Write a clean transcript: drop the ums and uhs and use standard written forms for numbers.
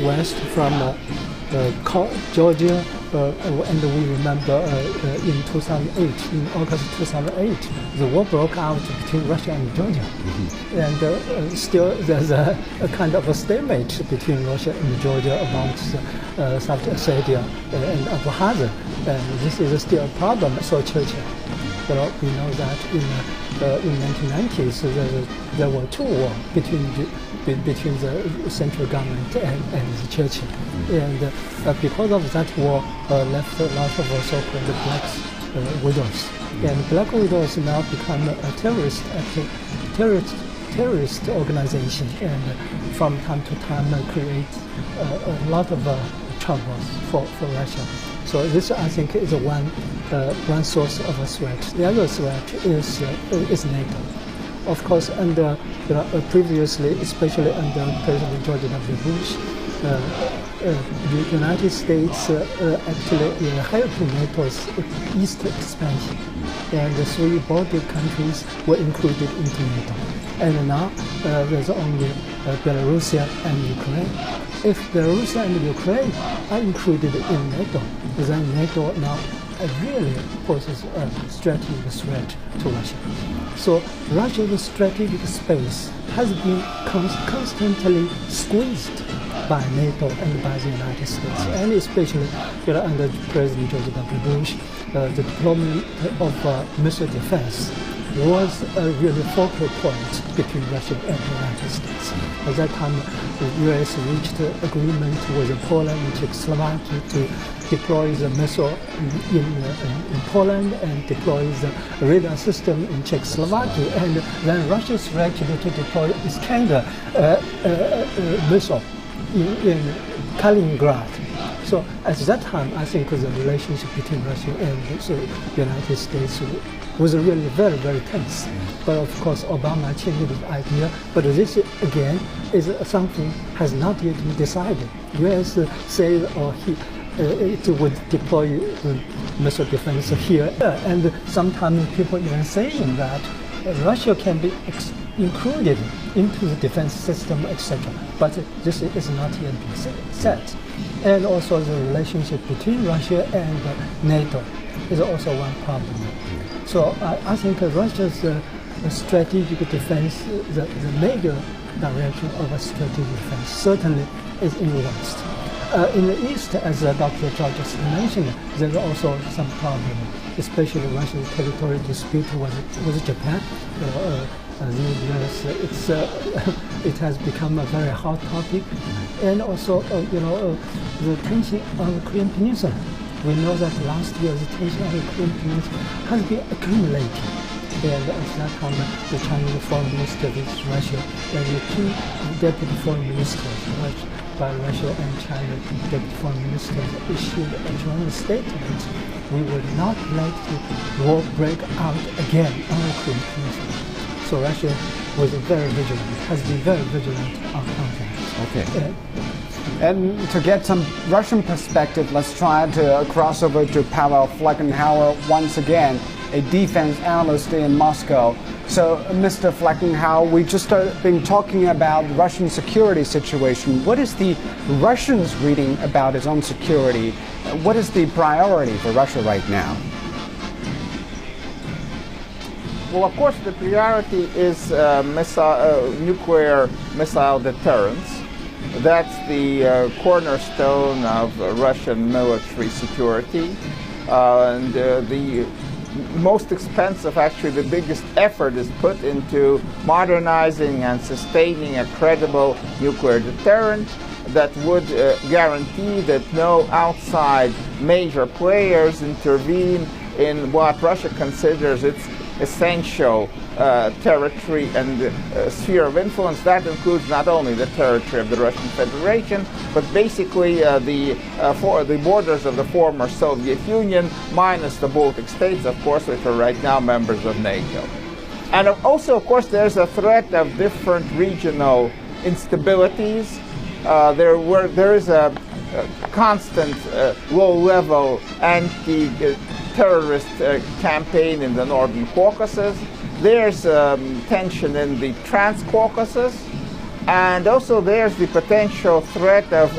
west from Georgia, and we remember in 2008, in August 2008, the war broke out between Russia and Georgia. And still there's a kind of a stalemate between Russia and Georgia about South Ossetia and Abkhazia. And this is still a problem. So Churchill, we know that in 1990s there were two wars between the central government and the church, and because of that war left a lot of so-called black widows, and black widows now become a terrorist organization, and from time to time create a lot of troubles for Russia. So this, I think, is one source of a threat. The other threat is NATO. Of course, under previously, especially under President George W. Bush, the United States actually helped NATO's east expansion, and the three Baltic countries were included into NATO. And now there's only Belarus and Ukraine. If Belarus and Ukraine are included in NATO, then NATO now really poses a strategic threat to Russia. So Russia's strategic space has been constantly squeezed by NATO and by the United States, and especially under President George W. Bush, the deployment of missile defense was a really focal point between Russia and the United States. At that time, the U.S. reached an agreement with Poland and Czechoslovakia to deploy the missile in Poland and deploy the radar system in Czechoslovakia, and then Russia threatened to deploy Iskander missile in Kaliningrad. So at that time, I think the relationship between Russia and the United States was really very, very tense. But of course, Obama changed the idea. But this, again, is something has not yet been decided. U.S. said, it would deploy missile defense here. And sometimes people even saying that Russia can be included into the defense system, etc. But this is not yet been set. And also the relationship between Russia and NATO is also one problem. So I think Russia's strategic defense, the major direction of a strategic defense certainly is in the West. In the East, as Dr. George mentioned, there are also some problems, especially Russia's territorial dispute with Japan. It has become a very hot topic, and also the tension on the Korean Peninsula. We know that last year the tension on the Korean Peninsula has been accumulating, and at that time the Chinese foreign minister visits Russia, and the two deputy foreign ministers by Russia and China, deputy foreign ministers issued a joint statement. We will not let the war break out again on the Korean Peninsula. So Russia was very vigilant, has been very vigilant on that. Okay. And to get some Russian perspective, let's try to cross over to Pavel Fleckenhauer once again, a defense analyst in Moscow. So, Mr. Fleckenhauer, we just been talking about the Russian security situation. What is the Russians reading about its own security? What is the priority for Russia right now? Well, of course, the priority is nuclear missile deterrence. That's the cornerstone of Russian military security. And the most expensive, actually the biggest effort is put into modernizing and sustaining a credible nuclear deterrent that would guarantee that no outside major players intervene in what Russia considers its essential territory and sphere of influence. That includes not only the territory of the Russian Federation, but basically the borders of the former Soviet Union, minus the Baltic states, of course, which are right now members of NATO. And also, of course, there's a threat of different regional instabilities. There is a constant low-level anti-terrorist campaign in the Northern Caucasus. There's tension in the Trans-Caucasus. And also there's the potential threat of